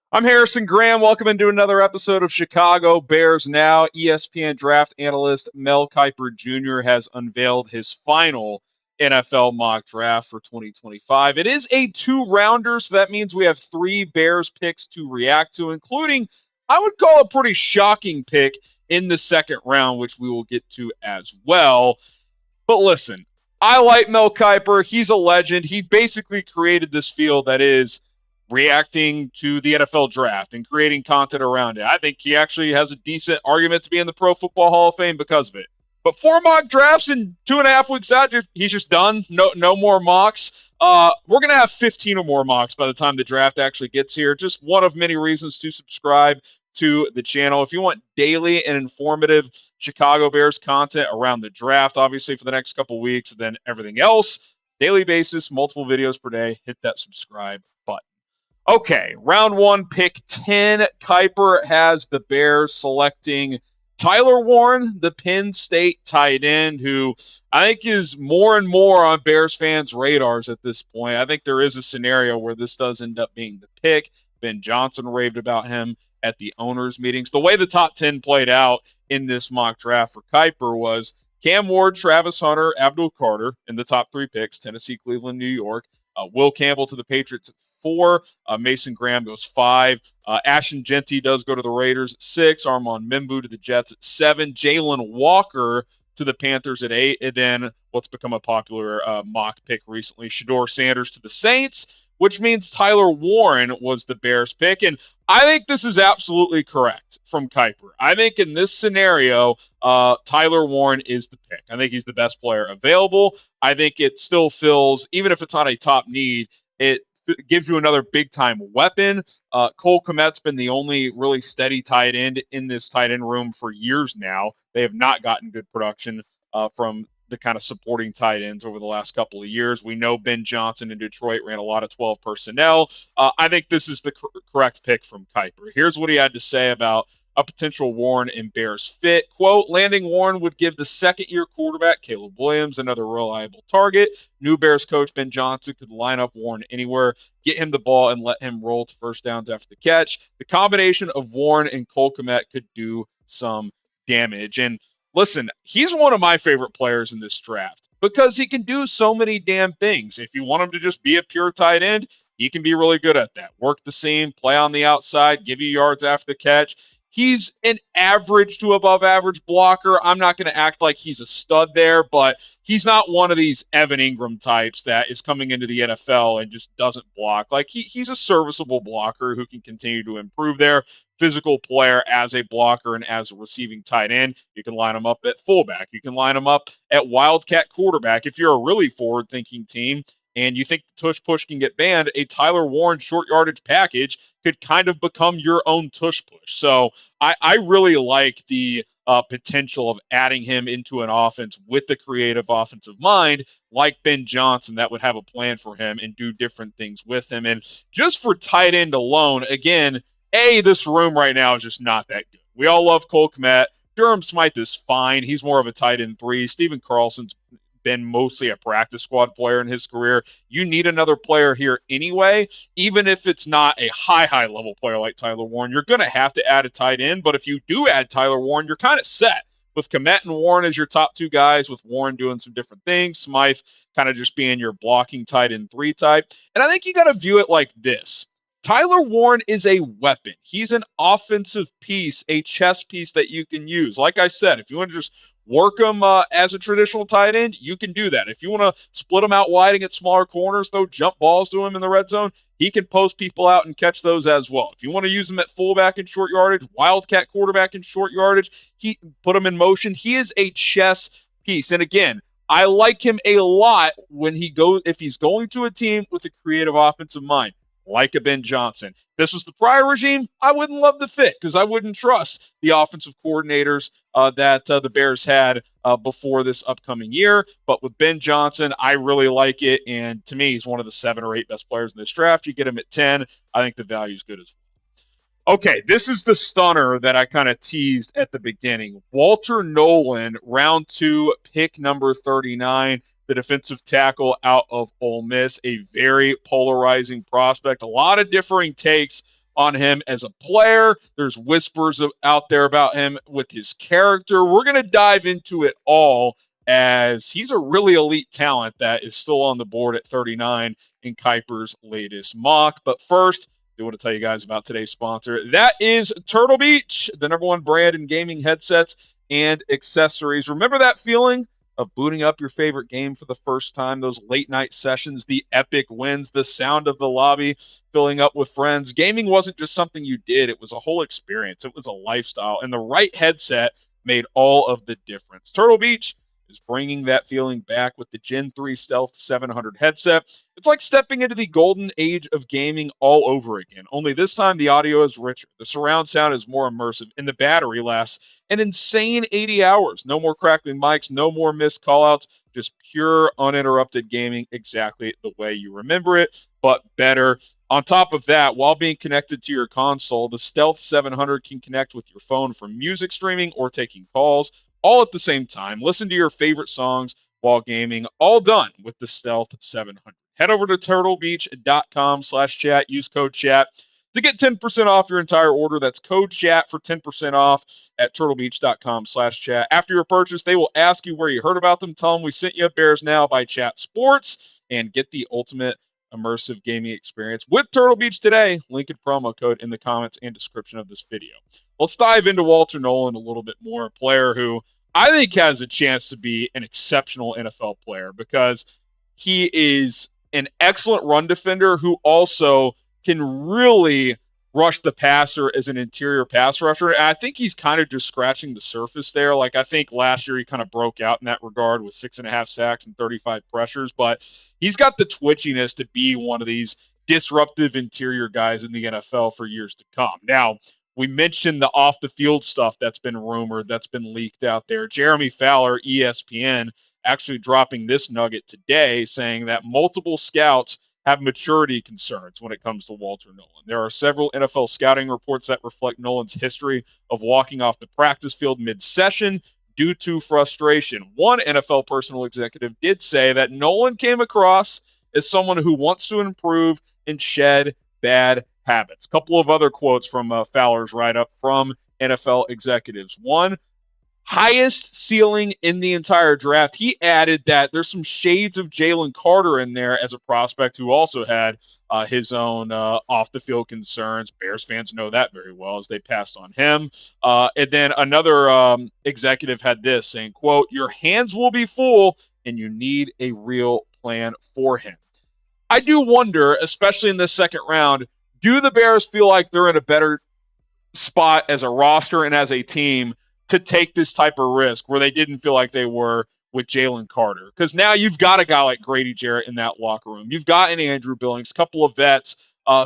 I'm Harrison Graham. Welcome into another episode of Chicago Bears Now. ESPN Draft analyst Mel Kiper Jr. has unveiled his final NFL mock draft for 2025. It is a two-rounder, so that means we have three Bears picks to react to, including, I would call a pretty shocking pick in the second round, which we will get to as well. But listen, I like Mel Kiper. He's a legend. He basically created this field that is reacting to the NFL draft and creating content around it. I think he actually has a decent argument to be in the Pro Football Hall of Fame because of it. But 4 mock drafts and 2.5 weeks out, he's just done. No more mocks. We're going to have 15 or more mocks by the time the draft actually gets here. Just one of many reasons to subscribe to the channel. If you want daily and informative Chicago Bears content around the draft, obviously for the next couple weeks, and then everything else, daily basis, multiple videos per day, hit that subscribe button. Okay, round one, pick 10. Kiper has the Bears selecting Tyler Warren, the Penn State tight end, who I think is more and more on Bears fans' radars at this point. I think there is a scenario where this does end up being the pick. Ben Johnson raved about him at the owners' meetings. The way the top 10 played out in this mock draft for Kiper was Cam Ward, Travis Hunter, Abdul Carter in the top 3 picks, Tennessee, Cleveland, New York. Will Campbell to the Patriots at 4. Mason Graham goes 5. Ashton Genty does go to the Raiders at 6. Armand Membu to the Jets at 7. Jalen Walker to the Panthers at 8. And then what's become a popular mock pick recently, Shedeur Sanders to the Saints, which means Tyler Warren was the Bears pick. And I think this is absolutely correct from Kiper. I think in this scenario, Tyler Warren is the pick. I think he's the best player available. I think it still fills, even if it's not a top need, it gives you another big-time weapon. Cole Kmet's been the only really steady tight end in this tight end room for years now. They have not gotten good production from the kind of supporting tight ends over the last couple of years. We know Ben Johnson in Detroit ran a lot of 12 personnel. I think this is the correct pick from Kiper. Here's what he had to say about a potential Warren and Bears fit. Quote, landing Warren would give the second-year quarterback, Caleb Williams, another reliable target. New Bears coach Ben Johnson could line up Warren anywhere, get him the ball, and let him roll to first downs after the catch. The combination of Warren and Cole Kmet could do some damage. And listen, he's one of my favorite players in this draft because he can do so many damn things. If you want him to just be a pure tight end, he can be really good at that. Work the seam, play on the outside, give you yards after the catch. He's an average to above average blocker. I'm not going to act like he's a stud there, but he's not one of these Evan Ingram types that is coming into the NFL and just doesn't block. Like he's a serviceable blocker who can continue to improve there. Physical player as a blocker and as a receiving tight end. You can line him up at fullback. You can line him up at wildcat quarterback. If you're a really forward-thinking team and you think the tush push can get banned, a Tyler Warren short yardage package could kind of become your own tush push. So I really like the potential of adding him into an offense with the creative offensive mind like Ben Johnson that would have a plan for him and do different things with him. And just for tight end alone, again, this room right now is just not that good. We all love Cole Kmet. Durham Smythe is fine. He's more of a tight end 3. Steven Carlson's been mostly a practice squad player in his career. You need another player here anyway, even if it's not a high level player like Tyler Warren. You're going to have to add a tight end, but if you do add Tyler Warren, you're kind of set. With Kmet and Warren as your top 2 guys, with Warren doing some different things, Smythe kind of just being your blocking tight end 3 type. And I think you got to view it like this. Tyler Warren is a weapon. He's an offensive piece, a chess piece that you can use. Like I said, if you want to just work him as a traditional tight end, you can do that. If you want to split him out wide and get smaller corners, throw jump balls to him in the red zone, he can post people out and catch those as well. If you want to use him at fullback in short yardage, wildcat quarterback in short yardage, he put him in motion. He is a chess piece. And again, I like him a lot when if he's going to a team with a creative offensive mind, like a Ben Johnson. This was the prior regime, I wouldn't love the fit because I wouldn't trust the offensive coordinators that the Bears had before this upcoming year. But with Ben Johnson, I really like it. And to me, he's one of the 7 or 8 best players in this draft. You get him at 10, I think the value is good as well. Okay, this is the stunner that I kind of teased at the beginning. Walter Nolen, round 2, pick number 39. The defensive tackle out of Ole Miss, a very polarizing prospect. A lot of differing takes on him as a player. There's whispers out there about him with his character. We're going to dive into it all, as he's a really elite talent that is still on the board at 39 in Kiper's latest mock. But first, I do want to tell you guys about today's sponsor. That is Turtle Beach, the #1 brand in gaming headsets and accessories. Remember that feeling of booting up your favorite game for the first time, those late night sessions, the epic wins, the sound of the lobby filling up with friends? Gaming wasn't just something you did, it was a whole experience. It was a lifestyle, and the right headset made all of the difference. Turtle Beach is bringing that feeling back with the Gen 3 Stealth 700 headset. It's like stepping into the golden age of gaming all over again, only this time the audio is richer, the surround sound is more immersive, and the battery lasts an insane 80 hours. No more crackling mics, no more missed callouts, just pure uninterrupted gaming exactly the way you remember it, but better. On top of that, while being connected to your console, the Stealth 700 can connect with your phone for music streaming or taking calls, all at the same time. Listen to your favorite songs while gaming, all done with the Stealth 700. Head over to turtlebeach.com/chat. Use code chat to get 10% off your entire order. That's code chat for 10% off at turtlebeach.com/chat. After your purchase, they will ask you where you heard about them. Tell them we sent you. Bears Now by Chat Sports, and get the ultimate immersive gaming experience with Turtle Beach today. Link and promo code in the comments and description of this video. Let's dive into Walter Nolen a little bit more, a player who I think has a chance to be an exceptional NFL player because he is an excellent run defender who also can really rush the passer as an interior pass rusher. And I think he's kind of just scratching the surface there. Like, I think last year he kind of broke out in that regard with 6.5 sacks and 35 pressures, but he's got the twitchiness to be one of these disruptive interior guys in the NFL for years to come. Now, we mentioned the off the field stuff that's been rumored, that's been leaked out there. Jeremy Fowler, ESPN, actually dropping this nugget today, saying that multiple scouts have maturity concerns when it comes to Walter Nolen. There are several NFL scouting reports that reflect Nolen's history of walking off the practice field mid-session due to frustration. One NFL personnel executive did say that Nolen came across as someone who wants to improve and shed bad habits. A couple of other quotes from Fowler's write-up from NFL executives. One, highest ceiling in the entire draft. He added that there's some shades of Jalen Carter in there as a prospect who also had his own off-the-field concerns. Bears fans know that very well as they passed on him. And then another executive had this saying, quote, "Your hands will be full and you need a real plan for him." I do wonder, especially in this second round, do the Bears feel like they're in a better spot as a roster and as a team to take this type of risk where they didn't feel like they were with Jalen Carter? Because now you've got a guy like Grady Jarrett in that locker room. You've got an Andrew Billings, a couple of vets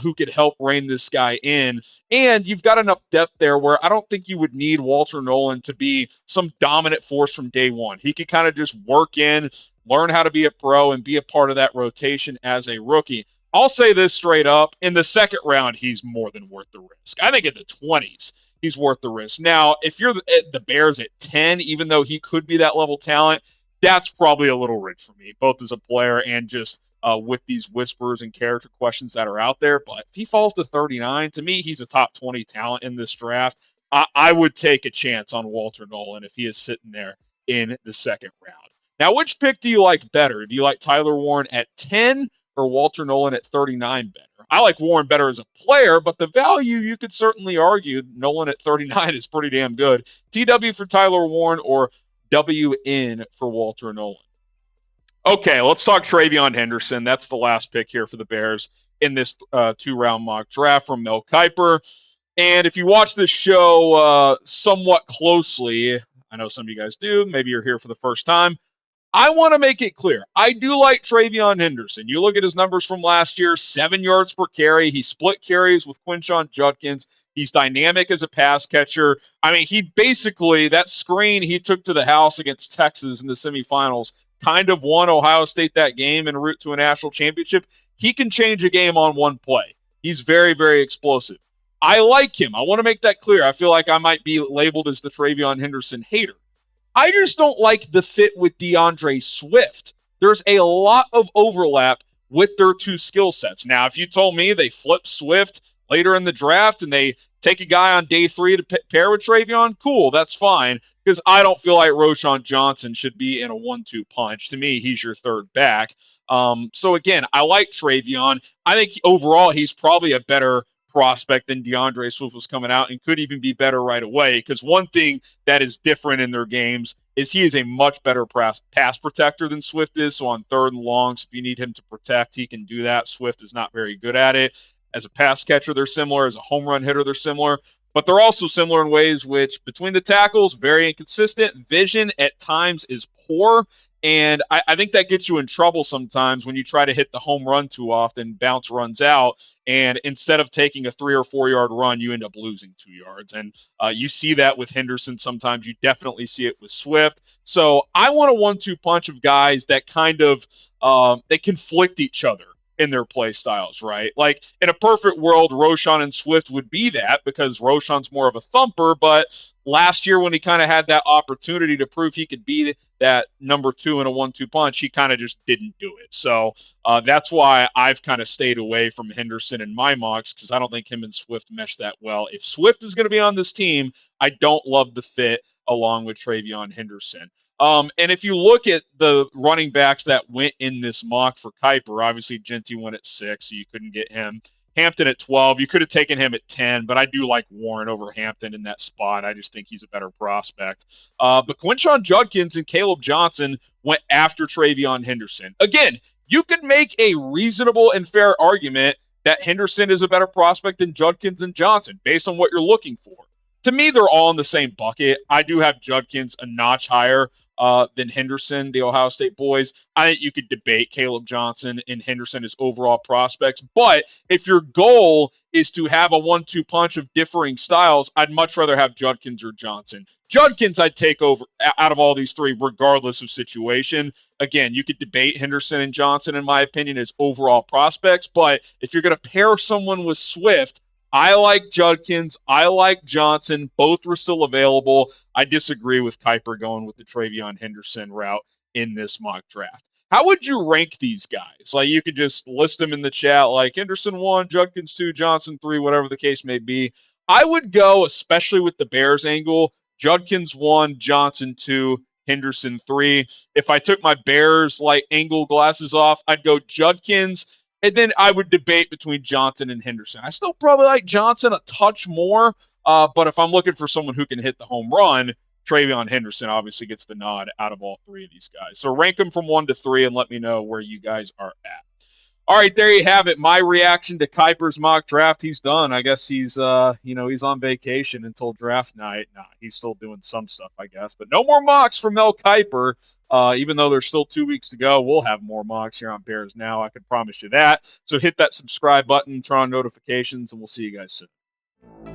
who could help rein this guy in. And you've got enough depth there where I don't think you would need Walter Nolen to be some dominant force from day one. He could kind of just work in, learn how to be a pro, and be a part of that rotation as a rookie. I'll say this straight up. In the second round, he's more than worth the risk. I think in the 20s, he's worth the risk. Now, if you're the Bears at 10, even though he could be that level talent, that's probably a little rich for me, both as a player and just with these whispers and character questions that are out there. But if he falls to 39, to me, he's a top 20 talent in this draft. I would take a chance on Walter Nolen if he is sitting there in the second round. Now, which pick do you like better? Do you like Tyler Warren at 10 or Walter Nolen at 39 better? I like Warren better as a player, but the value, you could certainly argue Nolen at 39 is pretty damn good. TW for Tyler Warren or WN for Walter Nolen? Okay, let's talk TreVeyon Henderson. That's the last pick here for the Bears in this two-round mock draft from Mel Kiper. And if you watch this show somewhat closely, I know some of you guys do, maybe you're here for the first time, I want to make it clear. I do like TreVeyon Henderson. You look at his numbers from last year, 7 yards per carry. He split carries with Quinshon Judkins. He's dynamic as a pass catcher. I mean, he basically, that screen he took to the house against Texas in the semifinals kind of won Ohio State that game en route to a national championship. He can change a game on one play. He's very, very explosive. I like him. I want to make that clear. I feel like I might be labeled as the TreVeyon Henderson hater. I just don't like the fit with DeAndre Swift. There's a lot of overlap with their two skill sets. Now, if you told me they flip Swift later in the draft and they take a guy on day 3 to pair with TreVeyon, cool, that's fine, because I don't feel like Roschon Johnson should be in a 1-2 punch. To me, he's your third back. So again, I like TreVeyon. I think overall he's probably a better prospect than DeAndre Swift was coming out and could even be better right away, because one thing that is different in their games is he is a much better pass protector than Swift is. So on third and longs, if you need him to protect, he can do that. Swift is not very good at it. As a pass catcher, they're similar. As a home run hitter, they're similar. But they're also similar in ways which, between the tackles, very inconsistent. Vision at times is poor. And I think that gets you in trouble sometimes when you try to hit the home run too often, bounce runs out, and instead of taking a 3 or 4 yard run, you end up losing 2 yards. And you see that with Henderson sometimes. You definitely see it with Swift. So I want a 1-2 punch of guys that kind of they conflict each other in their play styles, right? Like in a perfect world, Roschon and Swift would be that because Roschon's more of a thumper, but last year when he kind of had that opportunity to prove he could be that number 2 in a 1-2 punch, he kind of just didn't do it. So that's why I've kind of stayed away from Henderson in my mocks, because I don't think him and Swift mesh that well. If Swift is going to be on this team, I don't love the fit along with TreVeyon Henderson. And if you look at the running backs that went in this mock for Kiper, obviously Genty went at 6, so you couldn't get him. Hampton at 12. You could have taken him at 10, but I do like Warren over Hampton in that spot. I just think he's a better prospect. But Quinshon Judkins and Caleb Johnson went after TreVeyon Henderson. Again, you could make a reasonable and fair argument that Henderson is a better prospect than Judkins and Johnson based on what you're looking for. To me, they're all in the same bucket. I do have Judkins a notch higher than Henderson, the Ohio State boys. I think you could debate Caleb Johnson and Henderson as overall prospects. But if your goal is to have a 1-2 punch of differing styles, I'd much rather have Judkins or Johnson. Judkins I'd take over out of all these three, regardless of situation. Again, you could debate Henderson and Johnson, in my opinion, as overall prospects. But if you're going to pair someone with Swift, I like Judkins. I like Johnson. Both were still available. I disagree with Kiper going with the TreVeyon Henderson route in this mock draft. How would you rank these guys? Like, you could just list them in the chat, like Henderson 1, Judkins 2, Johnson 3, whatever the case may be. I would go, especially with the Bears angle, Judkins 1, Johnson 2, Henderson 3. If I took my Bears like angle glasses off, I'd go Judkins, and then I would debate between Johnson and Henderson. I still probably like Johnson a touch more, but if I'm looking for someone who can hit the home run, TreVeyon Henderson obviously gets the nod out of all three of these guys. So rank them from 1 to 3 and let me know where you guys are at. All right, there you have it. My reaction to Kiper's mock draft. He's done. I guess he's he's on vacation until draft night. Nah, he's still doing some stuff, I guess. But no more mocks from Mel Kiper. Even though there's still 2 weeks to go, we'll have more mocks here on Bears Now. I can promise you that. So hit that subscribe button, turn on notifications, and we'll see you guys soon.